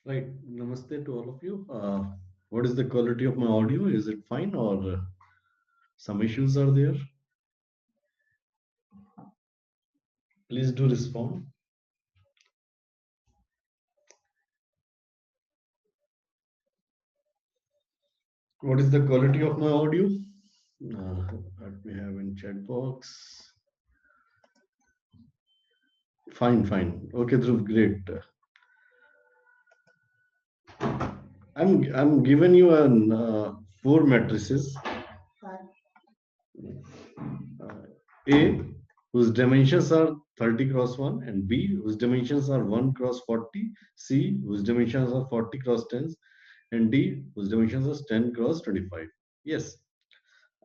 Right. Namaste to all of you. What is the quality of my audio? Is it fine or some issues are there? Please do respond. What is the quality of my audio? Let me have in chat box. Fine, fine. Okay, Dhruv, great. I'm giving you an four matrices. A, whose dimensions are 30 cross 1, and B, whose dimensions are 1 cross 40, C, whose dimensions are 40 cross 10, and D, whose dimensions are 10 cross 25. Yes,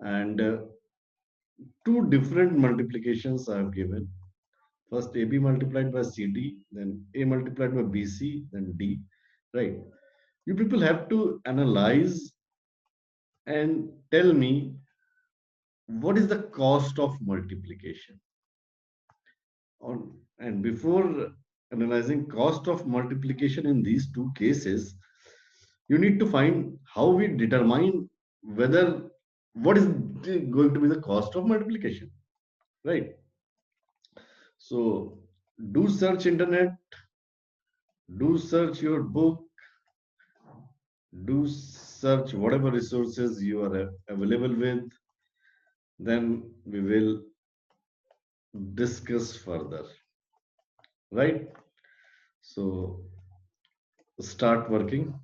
and two different multiplications I have given. First, AB multiplied by CD, then A multiplied by BC, then D. Right. You people have to analyze and tell me what is the cost of multiplication. And before analyzing cost of multiplication in these two cases, you need to find how we determine whether what is going to be the cost of multiplication, right? So do search internet, do search your book, do search whatever resources you are available with, then we will discuss further, right? So start working.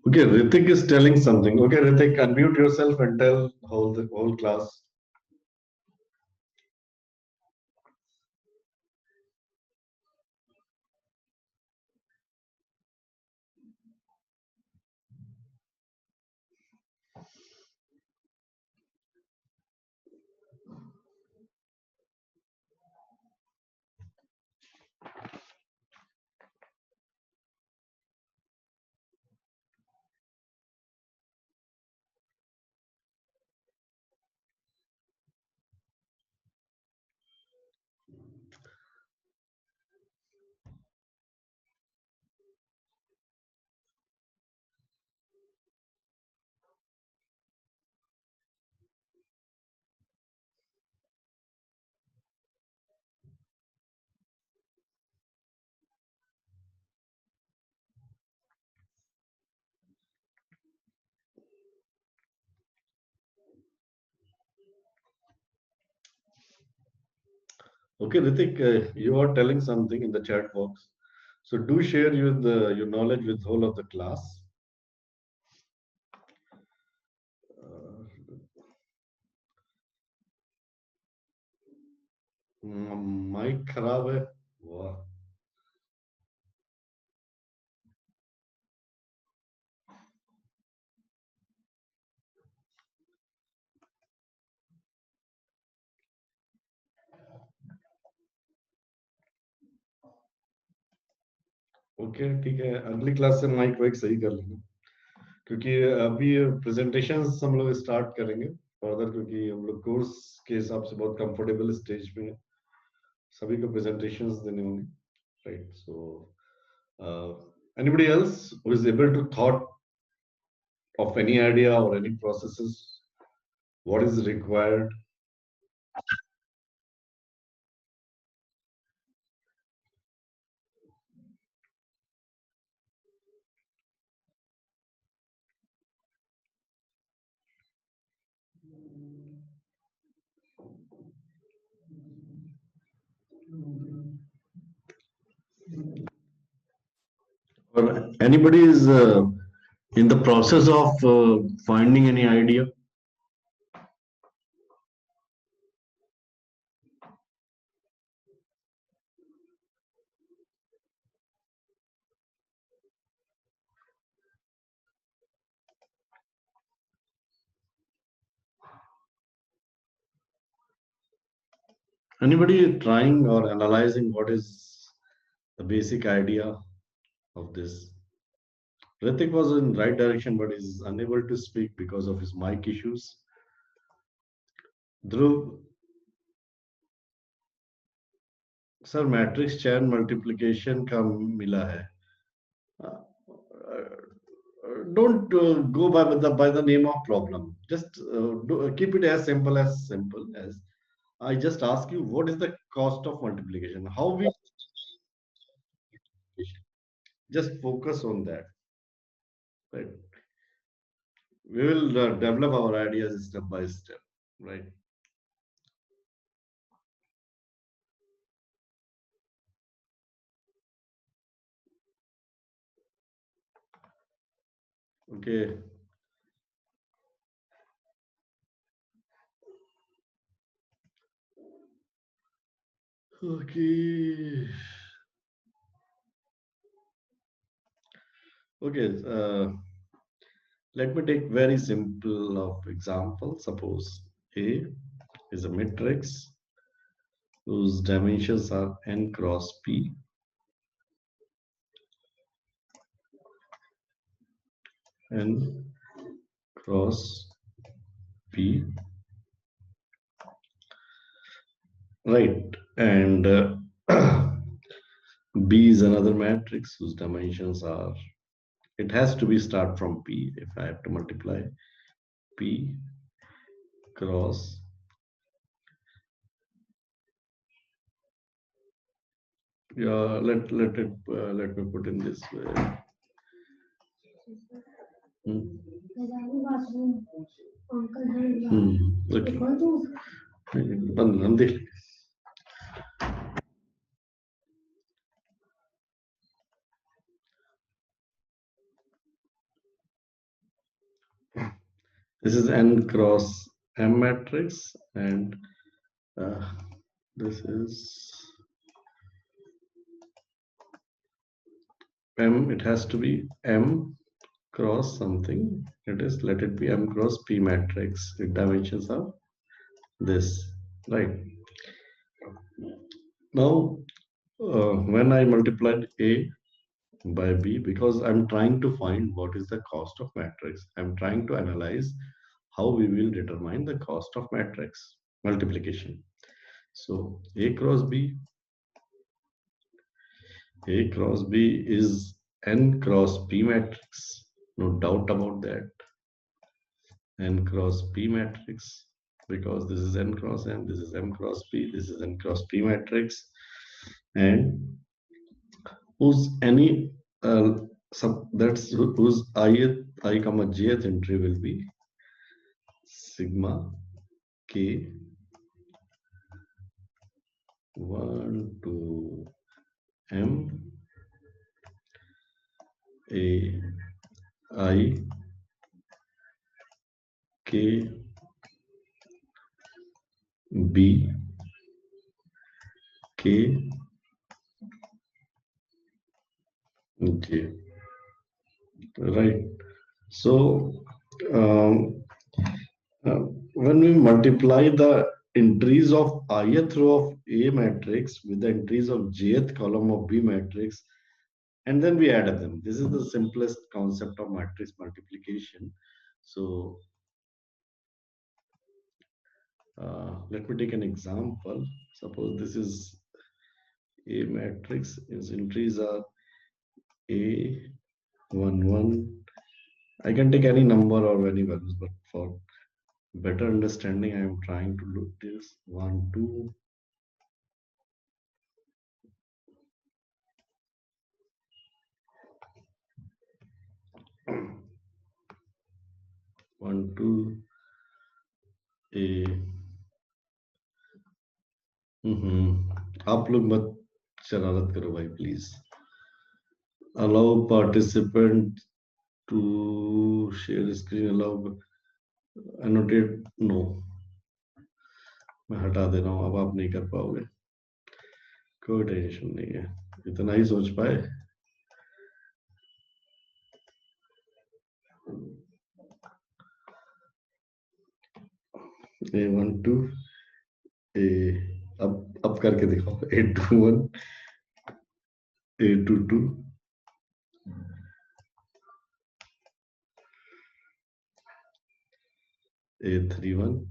Okay, Ritik is telling something. Okay, Ritik, unmute yourself and tell the whole class. Okay, Ritik, you are telling something in the chat box. So do share your knowledge with whole of the class. Mic खराब है वाह okay ठीक है अगली class से mic वाइक सही कर लेना क्योंकि अभी प्रेजेंटेशंस हम लोग स्टार्ट करेंगे फर्दर क्योंकि हम लोग कोर्स के हिसाब से बहुत कंफर्टेबल स्टेज पे हैं सभी को प्रेजेंटेशंस देने होंगे right so anybody else who is able to thought of any idea or any processes what is required or anybody is in the process of finding any idea anybody trying or analyzing what is the basic idea of this Ritik was in right direction but is unable to speak because of his mic issues Dhruv sir matrix chain multiplication का मिला है don't go by the name of problem just keep it as simple as I just ask you what is the cost of multiplication how we just focus on that right we will develop our ideas step by step right okay okay okay let me take very simple of example suppose a is a matrix whose dimensions are n cross p n cross p right And B is another matrix whose dimensions are, it has to be start from P. If I have to multiply P cross, yeah, let me put in this way. Okay. बंद This is n cross m matrix, and this is m. It has to be m cross something. It is, let it be m cross p matrix with dimensions of this, right? Now, when I multiplied A by B, because I'm trying to find what is the cost of matrix, I'm trying to analyze how we will determine the cost of matrix multiplication. So A cross B is n cross P matrix, no doubt about that. N cross P matrix, because this is n cross m, this is m cross p, this is n cross p matrix, and whose any that's whose I comma jth entry will be sigma k 1 to m a I k b k j, right? So um, when we multiply the entries of ith row of A matrix with the entries of jth column of B matrix, and then we add them. This is the simplest concept of matrix multiplication. So let me take an example. Suppose this is A matrix, its entries are A, 1, 1. I can take any number or any values, but for better understanding, I am trying to look this 1, 2. One, two, A. आप लोग मत शरारत करो भाई, please. Allow participant to share screen. Allow annotate. No, मैं हटा दे रहा हूँ. अब आप नहीं कर पाओगे. कोई टेंशन नहीं है, इतना ही सोच पाए. A12 A, अब करके दिखाओ. A21 A22 A31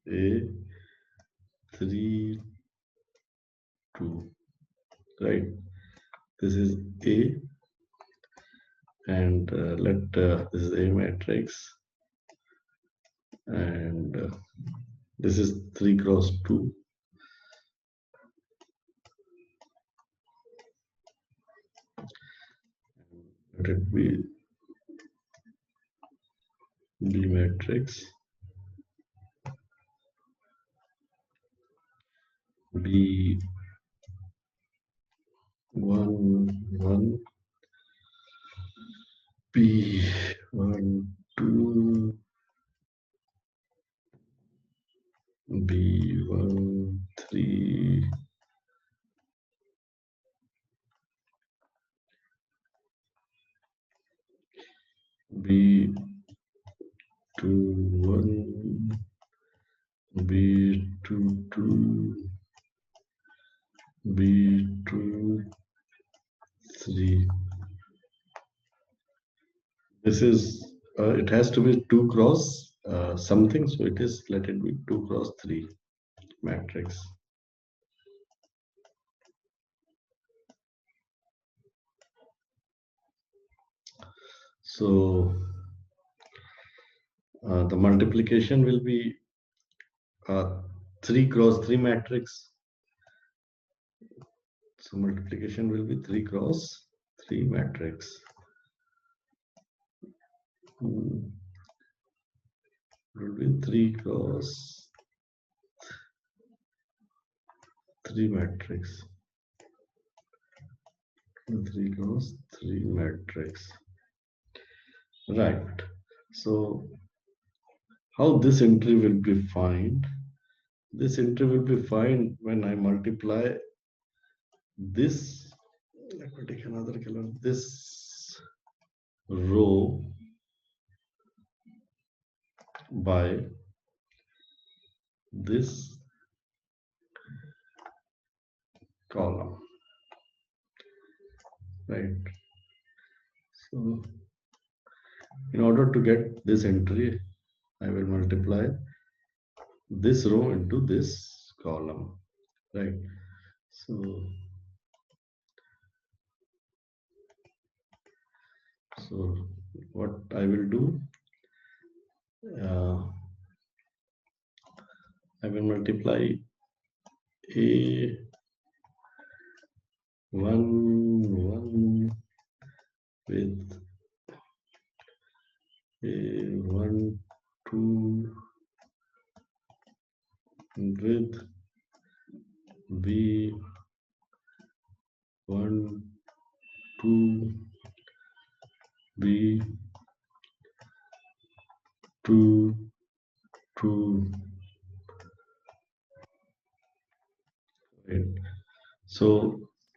A32, right? This is A, and this is A matrix, and this is 3 cross 2. Let it be B matrix, B 1 1, B 1 2, B 1 3, B 2 1, B 2 2, B 2 3. This is it has to be 2 cross something, so it is, let it be 2 cross 3 matrix. So the multiplication will be 3 cross 3 matrix. So multiplication will be 3 cross 3 matrix. It will be 3 cross 3 matrix. 3 cross 3 matrix. Right. So how this entry will be found? This entry will be found when I multiply this. Let me take another color. This row by this column, right? So in order to get this entry, I will multiply this row into this column, right? So what I will do, I will multiply A1 with A1 2 with B1 2 B2 2, right? So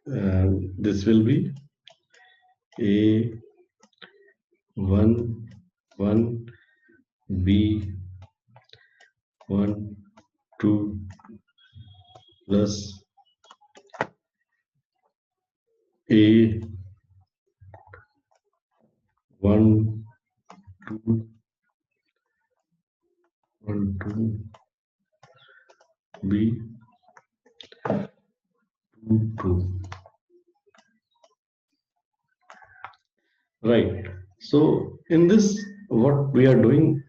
this will be A1 1 B1 2 plus A1 2 1 2 B2 2. Right. So in this, what we are doing,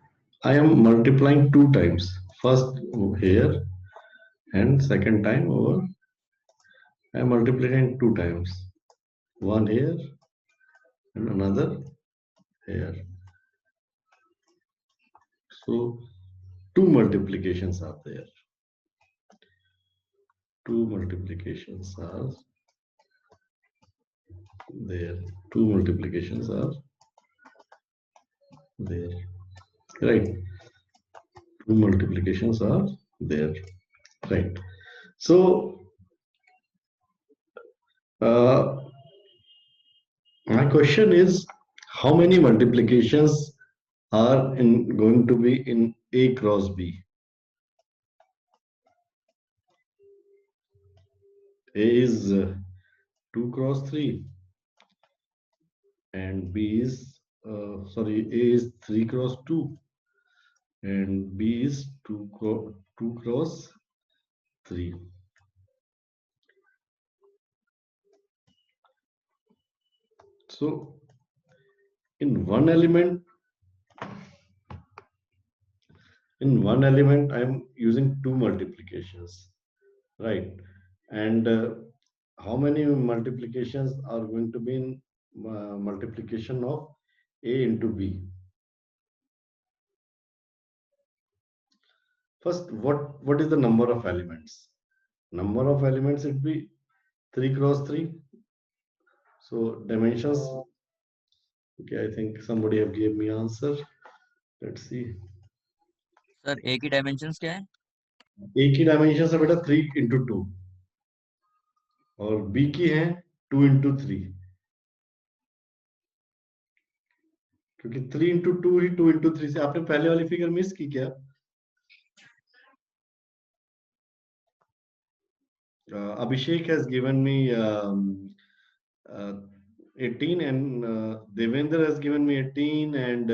I am multiplying 2 times. First here and second time over. I am multiplying 2 times. One here and another here. So 2 multiplications are there. 2 multiplications are there. 2 multiplications are there. Right. 2 multiplications are there. Right. So my question is, how many multiplications are going to be in A cross B? A is 2 cross 3 and B is, sorry, A is 3 cross 2 and B is 2 cross 3. So in one element, I am using 2 multiplications, right? And how many multiplications are going to be in multiplication of A into B? First, what is the number of elements? Number of elements, it be 3 cross 3. So dimensions, okay, I think somebody have gave me answer. Let's see. Sir A की dimensions क्या है? A की dimension है बेटा 3 into 2 और B की है 2 into 3, क्योंकि 3 into 2 ही 2 into 3 से। आपने पहले वाली फिगर मिस की क्या? Abhishek has given me 18 and Devendra has given me 18 and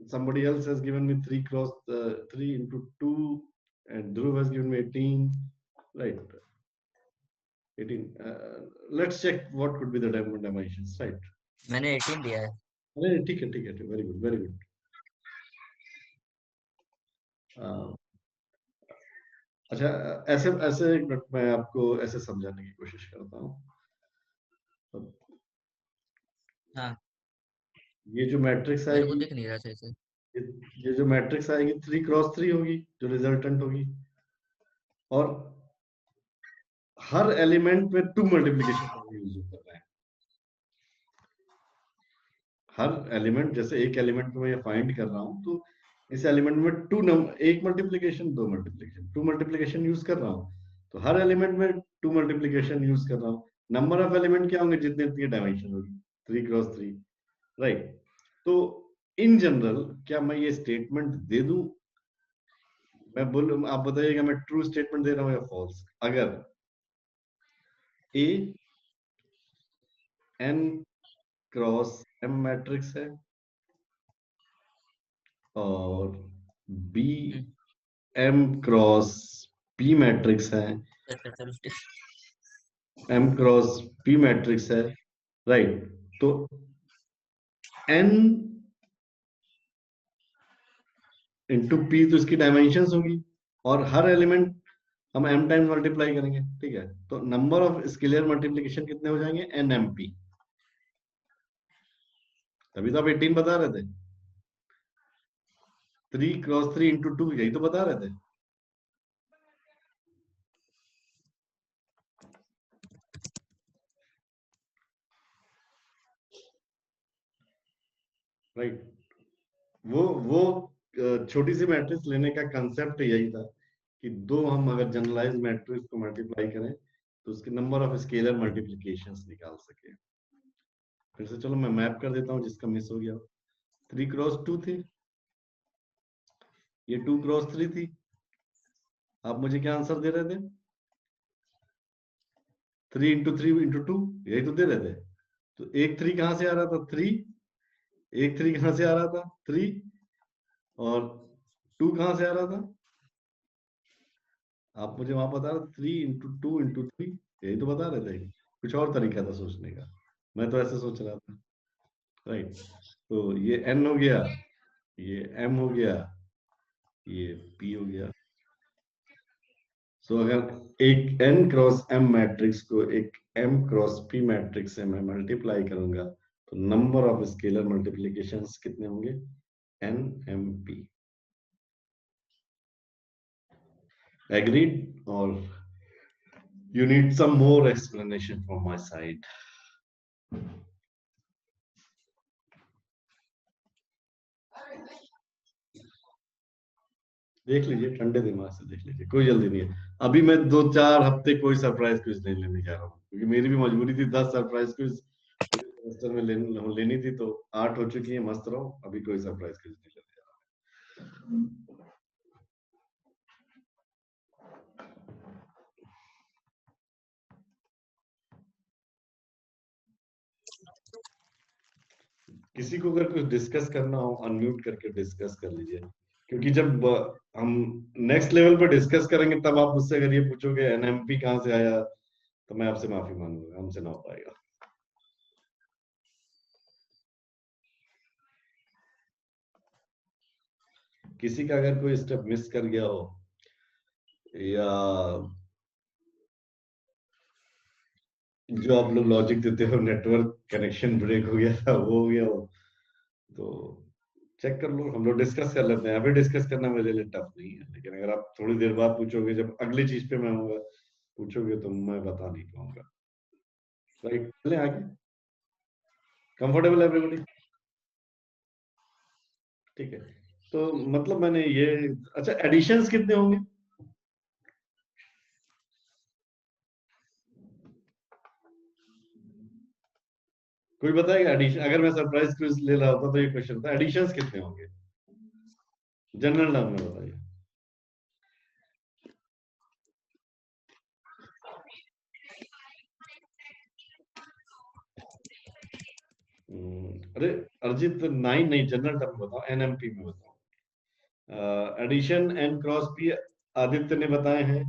somebody else has given me 3 cross 3 into 2, and Dhruv has given me 18, right? 18. Let's check what could be the dimensions, right? मैंने 18 दिया है. अरे ठीक है, very good, very good. अच्छा, ऐसे ऐसे एक मिनट मैं आपको ऐसे समझाने की कोशिश करता हूँ. हाँ. ये जो मैट्रिक्स मेरे को आएगी, दिख नहीं रहा सही से. ये जो मैट्रिक्स आएगी 3 क्रॉस 3 होगी, जो रिजल्टेंट होगी, और हर एलिमेंट में 2 मल्टीप्लिकेशन यूज कर रहे हैं. हर एलिमेंट, जैसे एक एलिमेंट में मैं फाइंड कर रहा हूँ, तो इस एलिमेंट में 2 नंबर, एक मल्टीप्लिकेशन, 2 मल्टीप्लिकेशन, 2 मल्टीप्लिकेशन यूज कर रहा हूँ. तो हर एलिमेंट में 2 मल्टीप्लिकेशन यूज कर रहा हूँ. नंबर ऑफ एलिमेंट क्या होंगे? जितने जितनी डायमेंशन होगी, 3 क्रॉस 3, राइट? तो इन जनरल क्या मैं ये स्टेटमेंट दे दूं? मैं बोलूं, आप बताइएगा मैं ट्रू स्टेटमेंट दे रहा हूं या फॉल्स? अगर A N cross M matrix है और B M cross P matrix है, एम क्रॉस पी मैट्रिक्स है, राइट? तो एन इंटू पी तो इसकी डायमेंशंस होगी, और हर एलिमेंट हम m टाइम्स मल्टीप्लाई करेंगे, ठीक है? तो नंबर ऑफ स्केलर मल्टीप्लिकेशन कितने हो जाएंगे? N M P. तभी तो आप 18 बता रहे थे. 3 क्रॉस 3 इंटू 2, यही तो बता रहे थे. राइट? वो छोटी सी मैट्रिक्स लेने का कंसेप्ट यही था कि दो, हम अगर जनरलाइज मैट्रिक्स को मल्टीप्लाई करें तो उसके नंबर ऑफ स्केलर मल्टीप्लिकेशंस निकाल सके. फिर से चलो मैं मैप कर देता हूं जिसका मिस हो गया. 3 क्रॉस 2 थी, ये 2 क्रॉस 3 थी. आप मुझे क्या आंसर दे रहे थे? 3 इंटू 3 इंटू 2, यही तो दे रहे थे. तो एक 3 कहां से आ रहा था? 3. एक 3 कहां से आ रहा था? 3. और 2 कहां से आ रहा था? आप मुझे वहां बता रहे 3 इंटू 2 इंटू 3, यही तो बता रहे थे. कुछ और तरीका था सोचने का, मैं तो ऐसे सोच रहा था, राइट? तो ये n हो गया, ये m हो गया, ये p हो गया. सो अगर एक n क्रॉस m मैट्रिक्स को एक m क्रॉस p मैट्रिक्स से मैं मल्टीप्लाई करूंगा तो नंबर ऑफ स्केलर मल्टीप्लिकेशंस कितने होंगे? n m p. एग्रीड? और you need some more explanation from my side? देख लीजिए, ठंडे दिमाग से देख लीजिए, कोई जल्दी नहीं है. अभी मैं 2-4 हफ्ते कोई सरप्राइज क्विज नहीं लेने जा रहा हूँ, क्योंकि मेरी भी मजबूरी थी 10 सरप्राइज क्विज सेमेस्टर में लेनी थी. तो 8 हो चुकी है, मस्त रहो. अभी कोई सरप्राइज क्विज नहीं लेने जा रहा. किसी को अगर कुछ डिस्कस करना हो, अनम्यूट करके डिस्कस कर लीजिए, क्योंकि जब हम नेक्स्ट लेवल पर डिस्कस करेंगे तब आप मुझसे अगर ये पूछोगे एनएमपी कहाँ से आया, तो मैं आपसे माफी मांगूंगा, हमसे ना हो पाएगा. किसी का अगर कोई स्टेप मिस कर गया हो, या जो आप लोग लॉजिक देते हो नेटवर्क कनेक्शन ब्रेक हो गया था, वो हो गया हो, तो चेक कर लो. हम लोग डिस्कस कर लेते हैं. अभी डिस्कस करना मेरे लिए टफ नहीं है, लेकिन अगर आप थोड़ी देर बाद पूछोगे, जब अगली चीज पे मैं होऊंगा, पूछोगे, तो मैं बता नहीं पाऊंगा. राइट? चलें आगे. Comfortable everybody? ठीक है. तो मतलब मैंने ये, अच्छा, एडिशंस कितने होंगे? कोई बताएगा एडिशन? अगर मैं सरप्राइज क्विज ले रहा होता तो ये क्वेश्चन था, एडिशंस कितने होंगे? जनरल नाम में बताइए. अरे अर्जित 9 नहीं, जनरल टर्म बताओ, एनएमपी में बताओ। Addition N cross P Aditya ने बताए हैं,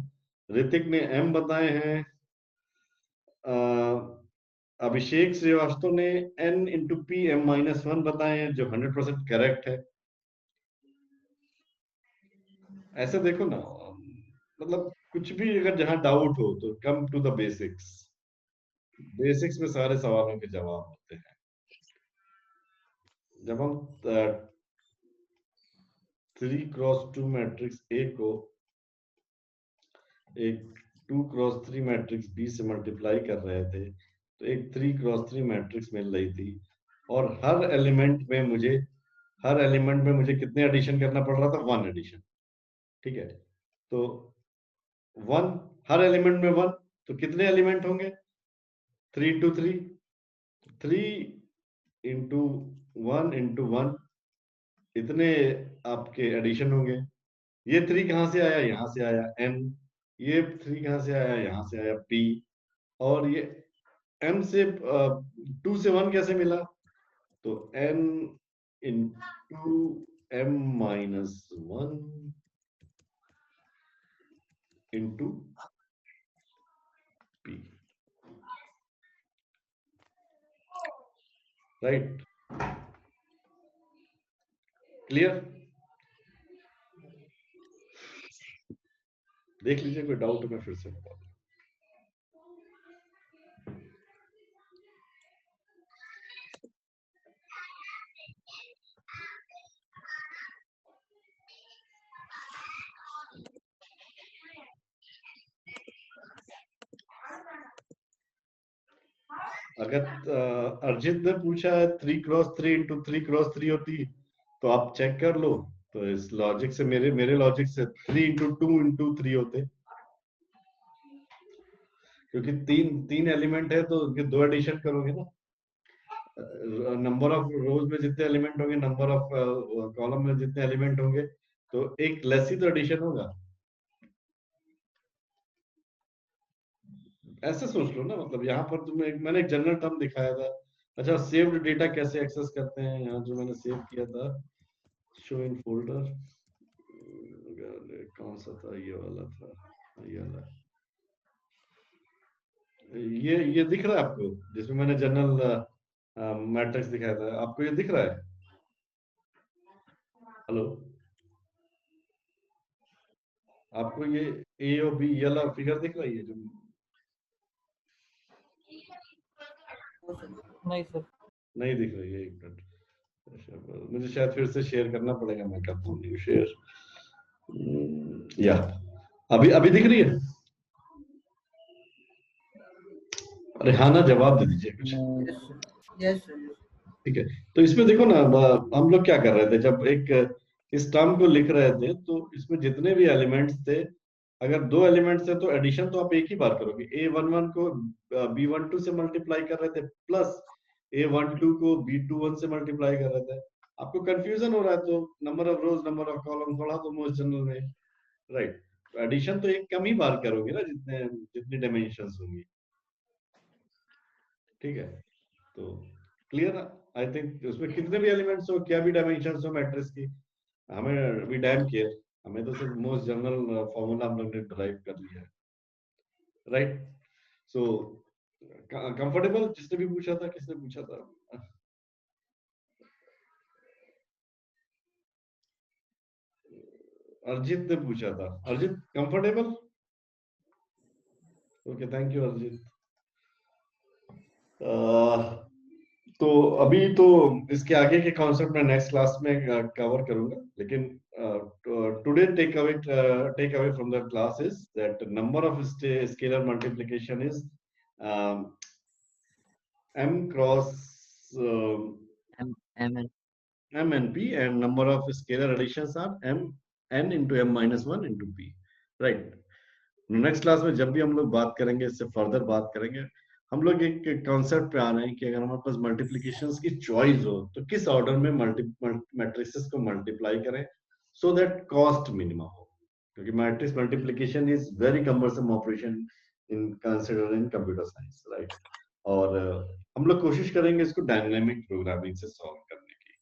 ऋतिक ने एम बताए हैं, अभिषेक श्रीवास्तव ने N into P M minus one बताए हैं, जो 100% करेक्ट है। ऐसे देखो ना, मतलब कुछ भी अगर जहां डाउट हो तो come to the basics. Basics में सारे सवालों के जवाब होते हैं। जब हम 3x2 मैट्रिक्स ए को एक 2x3 मैट्रिक्स बी से मल्टीप्लाई कर रहे थे, तो एक 3x3 मैट्रिक्स मिल रही थी, और हर एलिमेंट में मुझे कितने एडिशन करना पड़ रहा था? 1 एडिशन। ठीक है, तो 1 हर एलिमेंट में 1, तो कितने एलिमेंट होंगे? 3 इंटू 3, 3 इंटू 1 इंटू 1, इतने आपके एडिशन होंगे। ये 3 कहां से आया? यहां से आया n। ये 3 कहां से आया? यहां से आया p। और ये m से 2 से 1 कैसे मिला? तो n into m minus 1 into p, right? Clear? देख लीजिए, कोई डाउट मैं फिर से बता दूं। अगर अर्जित ने पूछा है 3x3 इंटू 3x3 होती, तो आप चेक कर लो। तो इस लॉजिक से, मेरे लॉजिक से 3 इंटू 2 इंटू 3 होते, क्योंकि तीन एलिमेंट है तो उनके 2 एडिशन करोगे ना। नंबर ऑफ रोज में जितने एलिमेंट होंगे, नंबर ऑफ कॉलम में जितने एलिमेंट होंगे, तो एक लेस ही तो एडिशन होगा। ऐसे सोच लो ना, मतलब यहाँ पर मैंने एक जनरल टर्म दिखाया था। अच्छा, सेव्ड डेटा कैसे एक्सेस करते हैं? यहाँ जो मैंने सेव किया था, शो इन फोल्डर, कौन सा था? ये वाला था, ये वाला। ये दिख रहा है आपको, जिसमें मैंने जनरल मैट्रिक्स दिखाया था? आपको ये दिख रहा है? हेलो, आपको ये ए और बी ये वाला फिगर दिख रहा है? ये जो नहीं सर, नहीं दिख रही है, एक मिनट, अच्छा, मुझे शायद फिर से शेयर करना पड़ेगा, मैं करता हूँ न्यू शेयर। या अभी अभी दिख रही है? अरे हाँ ना, जवाब दे दीजिए कुछ। Yes sir. ठीक है, तो इसमें देखो ना, हम लोग क्या कर रहे थे जब एक इस टर्म को लिख रहे थे, तो इसमें जितने भी एलिमेंट्स थे, अगर 2 एलिमेंट्स है तो एडिशन तो आप एक ही बार करोगे। A11 को B12 से मल्टीप्लाई कर रहे थे, प्लस A12 को B21 से मल्टीप्लाई कर रहे थे। आपको कंफ्यूजन हो रहा है तो number of rose, number of column पढ़ा दो मोस्ट जनरल में, राइट? एडिशन तो एक कम ही बार करोगे ना, जितनी डायमेंशंस होंगी। ठीक है, तो क्लियर? आई थिंक उसमें कितने भी एलिमेंट्स हो, क्या भी डायमेंशंस हो मैट्रिक्स की, हमें वी डैम केयर, हमें तो सिर्फ मोस्ट जनरल फॉर्मूला हम लोग ने ड्राइव कर लिया है, राइट? So comfortable? जिसने भी पूछा था, किसने पूछा था? अर्जित ने पूछा था। अर्जित कंफर्टेबल? ओके, थैंक यू अर्जित। तो अभी तो इसके आगे के कॉन्सेप्ट मैं नेक्स्ट क्लास में कवर करूंगा, लेकिन today take away from the class is that number of scalar multiplication is m cross MN m and p, and number of scalar additions are n into m minus 1 into p, right? Next class में जब भी हम लोग बात करेंगे, इससे further बात करेंगे, हम लोग एक कॉन्सेप्ट पे आ रहे हैं कि अगर हमारे पास मल्टीप्लिकेशंस की चॉइस हो, तो किस ऑर्डर में मैट्रिसेस को मल्टीप्लाई करें, सो दैट कॉस्ट मिनिमम हो, क्योंकि matrix multiplication is very cumbersome operation in consider in computer science, right? और हम लोग कोशिश करेंगे इसको डायनेमिक प्रोग्रामिंग से सॉल्व करने की,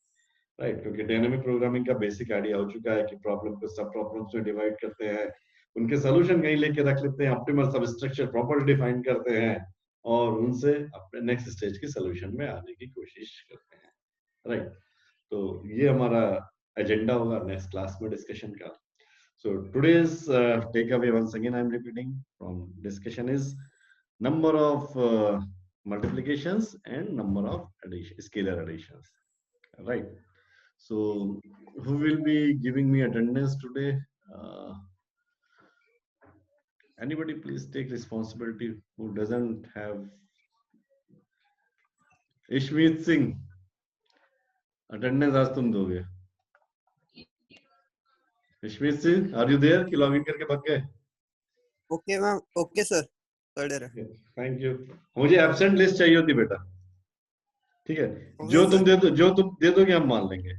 राइट? क्योंकि डायनेमिक प्रोग्रामिंग का बेसिक आइडिया हो चुका है कि प्रॉब्लम को सब प्रॉब्लम्स में डिवाइड करते हैं, उनके सॉल्यूशन कहीं लेके रख लेते हैं, ऑप्टिमल सबस्ट्रक्चर प्रॉपर डिफाइन करते हैं और उनसे अपने नेक्स्ट स्टेज के सॉल्यूशन में आने की कोशिश करते हैं, राइट? तो ये हमारा एजेंडा होगा नेक्स्ट क्लास में डिस्कशन का. So today's takeaway, once again I'm repeating from discussion, is number of multiplications and number of scalar additions, right? So who will be giving me attendance today? Anybody please take responsibility who doesn't have. Ishmeet Singh, attendance आज तुम दोगे. Ishmeet Singh, are you there? कि login करके भाग गए? Okay ma'am, okay sir, खड़े रहे. Thank you. मुझे एब्सेंट लिस्ट चाहिए होती बेटा, ठीक है? Okay, जो sir. तुम दे दोगे हम मान लेंगे,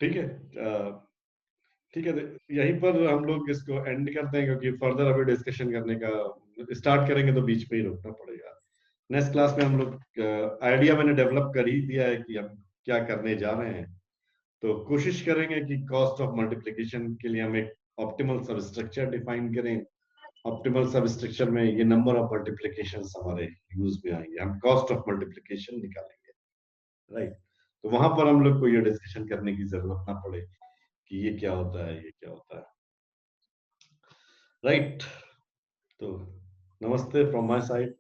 ठीक है? ठीक है, यहीं पर हम लोग इसको एंड करते हैं क्योंकि फर्दर अभी डिस्कशन करने का स्टार्ट करेंगे तो बीच में ही रोकना पड़ेगा. नेक्स्ट क्लास में हम लोग आइडिया मैंने डेवलप कर ही दिया है कि हम क्या करने जा रहे हैं. तो कोशिश करेंगे कि कॉस्ट ऑफ मल्टीप्लिकेशन के लिए हम एक ऑप्टिमल सबस्ट्रक्चर डिफाइन करें. ऑप्टिमल सबस्ट्रक्चर में ये नंबर ऑफ मल्टीप्लिकेशंस हमारे यूज में आएंगे, हम कॉस्ट ऑफ मल्टीप्लिकेशन निकालेंगे, राइट? तो वहां पर हम लोग को ये डिस्कशन करने की जरूरत ना पड़े कि ये क्या होता है, ये क्या होता है, राइट? तो नमस्ते फ्रॉम माय साइड.